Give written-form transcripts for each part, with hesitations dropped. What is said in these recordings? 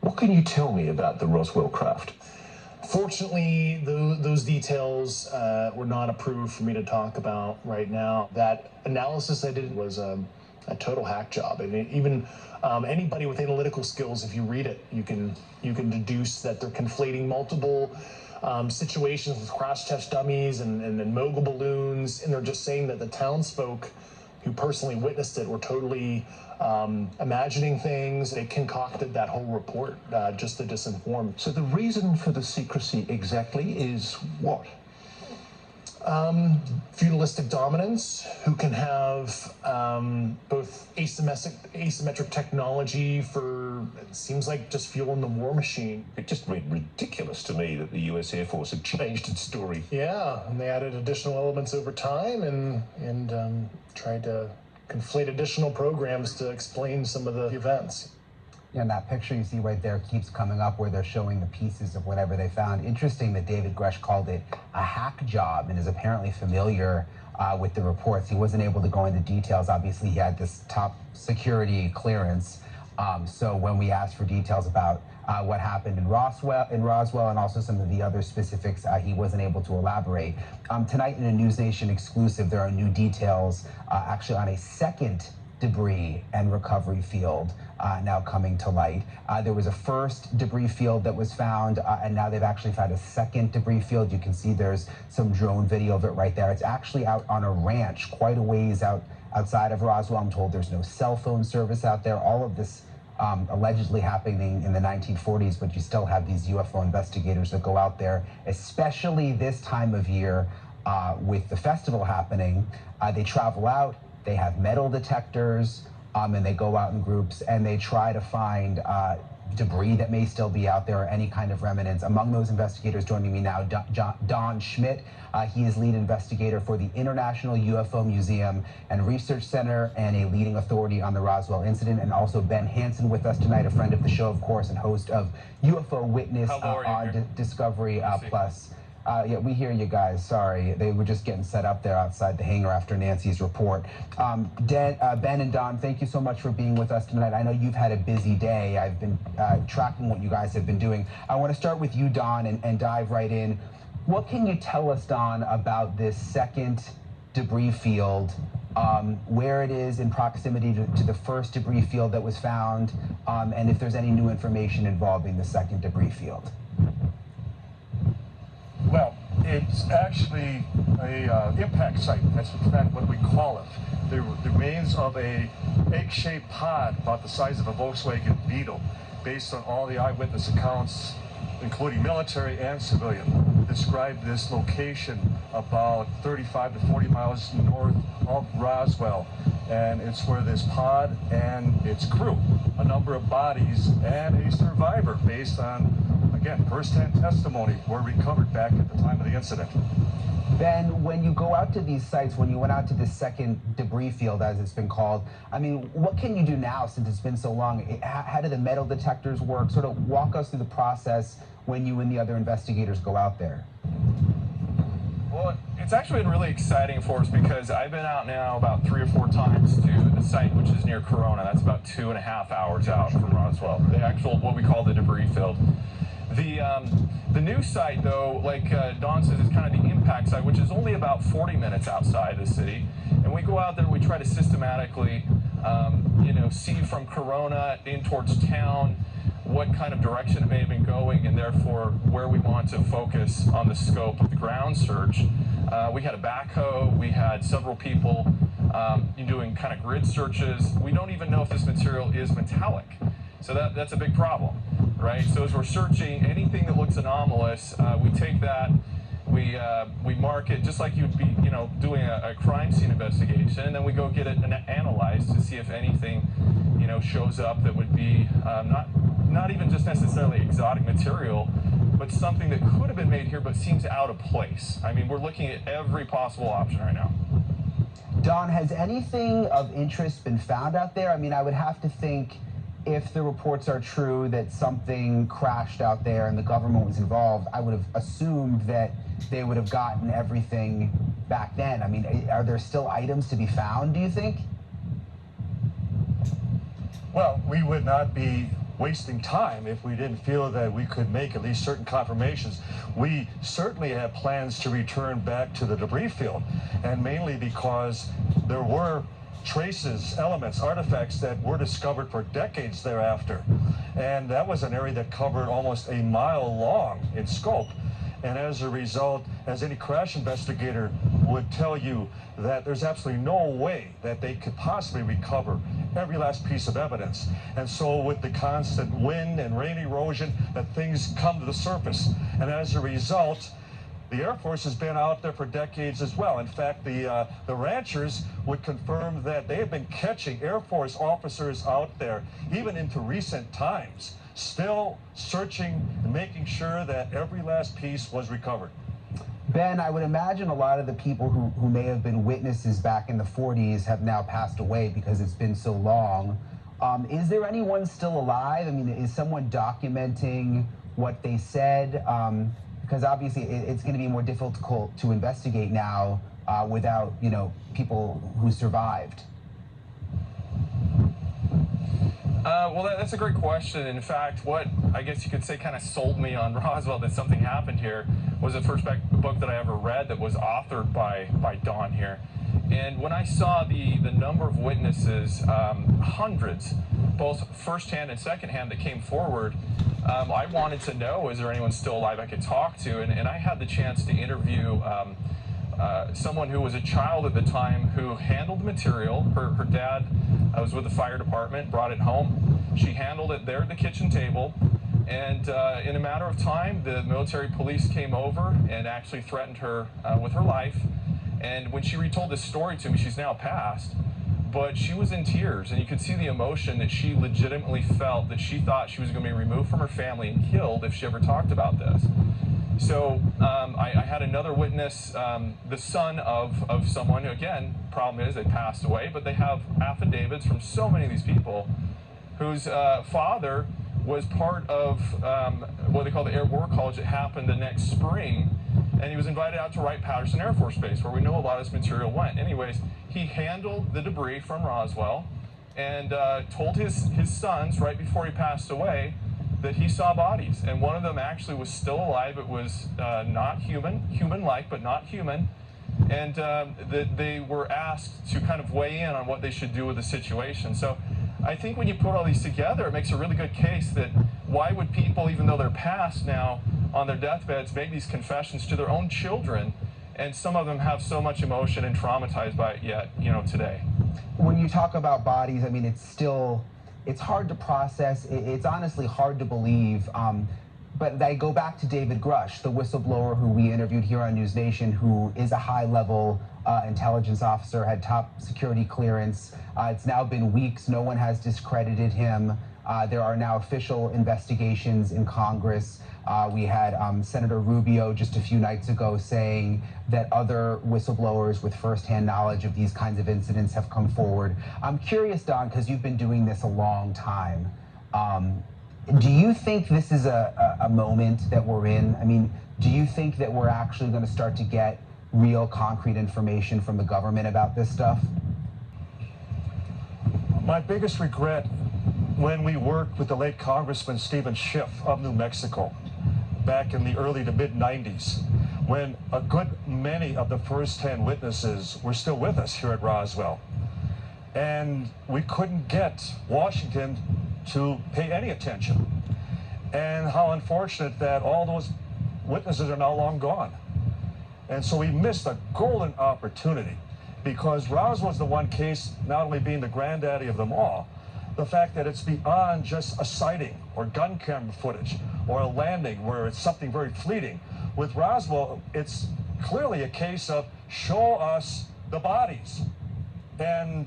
What can you tell me about the Roswell craft? Fortunately, those details were not approved for me to talk about right now. That analysis I did was a total hack job. I mean, even anybody with analytical skills, if you read it, you can deduce that they're conflating multiple situations with crash test dummies and mogul balloons, and they're just saying that the townsfolk who personally witnessed it were totally imagining things. They concocted that whole report just to disinform. So the reason for the secrecy exactly is what? Feudalistic dominance, who can have both asymmetric technology for, it seems like, just fueling the war machine. It just read ridiculous to me that the US Air Force had changed its story. Yeah, and they added additional elements over time and tried to conflate additional programs to explain some of the events. Yeah, and that picture you see right there keeps coming up where they're showing the pieces of whatever they found. Interesting that David Gresh called it a hack job and is apparently familiar with the reports. He wasn't able to go into details. Obviously, he had this top security clearance. So when we asked for details about what happened in Roswell and also some of the other specifics, he wasn't able to elaborate. Tonight in a News Nation exclusive, there are new details actually on a second debris and recovery field now coming to light. There was a first debris field that was found, and now they've actually found a second debris field. You can see there's some drone video of it right there. It's actually out on a ranch quite a ways outside of Roswell. I'm told there's no cell phone service out there. All of this allegedly happening in the 1940s, but you still have these UFO investigators that go out there, especially this time of year with the festival happening. They travel out, they have metal detectors, and they go out in groups and they try to find debris that may still be out there or any kind of remnants. Among those investigators joining me now, Don Schmidt. He is lead investigator for the International UFO Museum and Research Center and a leading authority on the Roswell incident. And also Ben Hansen with us tonight, a friend of the show, of course, and host of UFO Witness on Discovery Plus. Yeah, we hear you guys. Sorry, they were just getting set up there outside the hangar after Nancy's report. Ben and Don, thank you so much for being with us tonight. I know you've had a busy day. I've been tracking what you guys have been doing. I want to start with you, Don, and dive right in. What can you tell us, Don, about this second debris field, where it is in proximity to the first debris field that was found, and if there's any new information involving the second debris field? Well, it's actually a impact site. That's in fact what we call it. The remains of a egg-shaped pod about the size of a Volkswagen Beetle, based on all the eyewitness accounts, including military and civilian, describe this location about 35 to 40 miles north of Roswell. And it's where this pod and its crew, a number of bodies, and a survivor based on, again, first-hand testimony were recovered back at the time of the incident. Ben, when you go out to these sites, when you went out to this second debris field, as it's been called, I mean, what can you do now since it's been so long? How do the metal detectors work? Sort of walk us through the process when you and the other investigators go out there. Well, it's actually been really exciting for us because I've been out now about 3 or 4 times to the site, which is near Corona. That's about 2.5 hours out from Roswell, the actual, what we call the debris field. The new site, though, like Don says, is kind of the impact site, which is only about 40 minutes outside the city. And we go out there, we try to systematically, see from Corona in towards town what kind of direction it may have been going, and therefore where we want to focus on the scope of the ground search. We had a backhoe, we had several people doing kind of grid searches. We don't even know if this material is metallic. So that's a big problem, right? So as we're searching anything that looks anomalous, we take that, we mark it just like you'd be, doing a crime scene investigation, and then we go get it analyzed to see if anything, shows up that would be not even just necessarily exotic material, but something that could have been made here but seems out of place. I mean, we're looking at every possible option right now. Don, has anything of interest been found out there? I mean, I would have to think if the reports are true that something crashed out there and the government was involved, I would have assumed that they would have gotten everything back then. I mean, are there still items to be found, do you think? Well, we would not be wasting time if we didn't feel that we could make at least certain confirmations. We certainly had plans to return back to the debris field, and mainly because there were traces, elements, artifacts that were discovered for decades thereafter. And that was an area that covered almost a mile long in scope. And as a result, as any crash investigator would tell you, that there's absolutely no way that they could possibly recover every last piece of evidence. And so with the constant wind and rain erosion, that things come to the surface. And as a result, the Air Force has been out there for decades as well. In fact, the ranchers would confirm that they have been catching Air Force officers out there, even into recent times, still searching and making sure that every last piece was recovered. Ben, I would imagine a lot of the people who may have been witnesses back in the 40s have now passed away because it's been so long. Is there anyone still alive? I mean, is someone documenting what they said? Because obviously it's going to be more difficult to investigate now without, you know, people who survived. Well, that's a great question. In fact, what I guess you could say kind of sold me on Roswell, that something happened here, was the first book that I ever read that was authored by Don here. And when I saw the number of witnesses, hundreds, both firsthand and secondhand, that came forward, I wanted to know, is there anyone still alive I could talk to? And I had the chance to interview someone who was a child at the time who handled the material. Her dad was with the fire department, brought it home. She handled it there at the kitchen table. And in a matter of time, the military police came over and actually threatened her with her life. And when she retold this story to me, she's now passed, but she was in tears, and you could see the emotion that she legitimately felt, that she thought she was going to be removed from her family and killed if she ever talked about this. So I had another witness, the son of someone who, again, problem is they passed away, but they have affidavits from so many of these people whose father was part of what they call the Air War College that happened the next spring, and he was invited out to Wright-Patterson Air Force Base, where we know a lot of this material went. Anyways, he handled the debris from Roswell and told his sons right before he passed away that he saw bodies, and one of them actually was still alive. It was not human-like, but not human, and that they were asked to kind of weigh in on what they should do with the situation. So I think when you put all these together, it makes a really good case that why would people, even though they're passed now, on their deathbeds, make these confessions to their own children, and some of them have so much emotion and traumatized by it yet, you know, today. When you talk about bodies, I mean, it's hard to process. It's honestly hard to believe. But I go back to David Grush, the whistleblower who we interviewed here on News Nation, who is a high-level intelligence officer, had top security clearance. It's now been weeks. No one has discredited him. There are now official investigations in Congress. We had Senator Rubio just a few nights ago saying that other whistleblowers with firsthand knowledge of these kinds of incidents have come forward. I'm curious, Don, because you've been doing this a long time. Do you think this is a moment that we're in? I mean, do you think that we're actually going to start to get real concrete information from the government about this stuff? My biggest regret when we worked with the late Congressman Stephen Schiff of New Mexico back in the early to mid-90s, when a good many of the first-hand witnesses were still with us here at Roswell. And we couldn't get Washington to pay any attention. And how unfortunate that all those witnesses are now long gone. And so we missed a golden opportunity, because Roswell's the one case, not only being the granddaddy of them all, the fact that it's beyond just a sighting or gun camera footage or a landing where it's something very fleeting. With Roswell, it's clearly a case of show us the bodies. And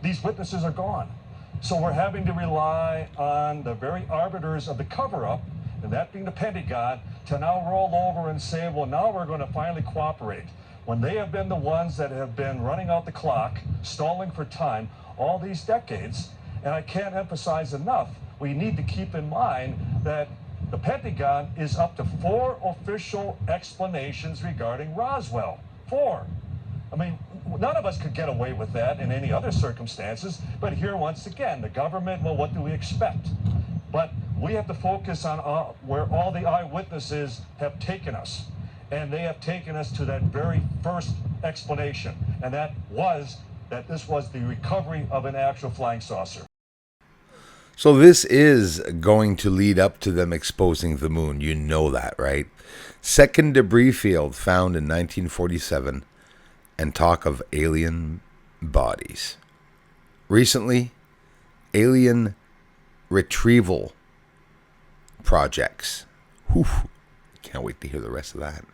these witnesses are gone. So we're having to rely on the very arbiters of the cover-up, and that being the Pentagon, to now roll over and say, well, now we're going to finally cooperate, when they have been the ones that have been running out the clock, stalling for time all these decades. And I can't emphasize enough, we need to keep in mind that the Pentagon is up to 4 official explanations regarding Roswell. 4. I mean, none of us could get away with that in any other circumstances, but here once again, the government, well, what do we expect? But we have to focus on where all the eyewitnesses have taken us. And they have taken us to that very first explanation. And that this was the recovery of an actual flying saucer. So this is going to lead up to them exposing the moon. You know that, right? Second debris field found in 1947 and talk of alien bodies. Recently, alien retrieval projects. Whew. Can't wait to hear the rest of that.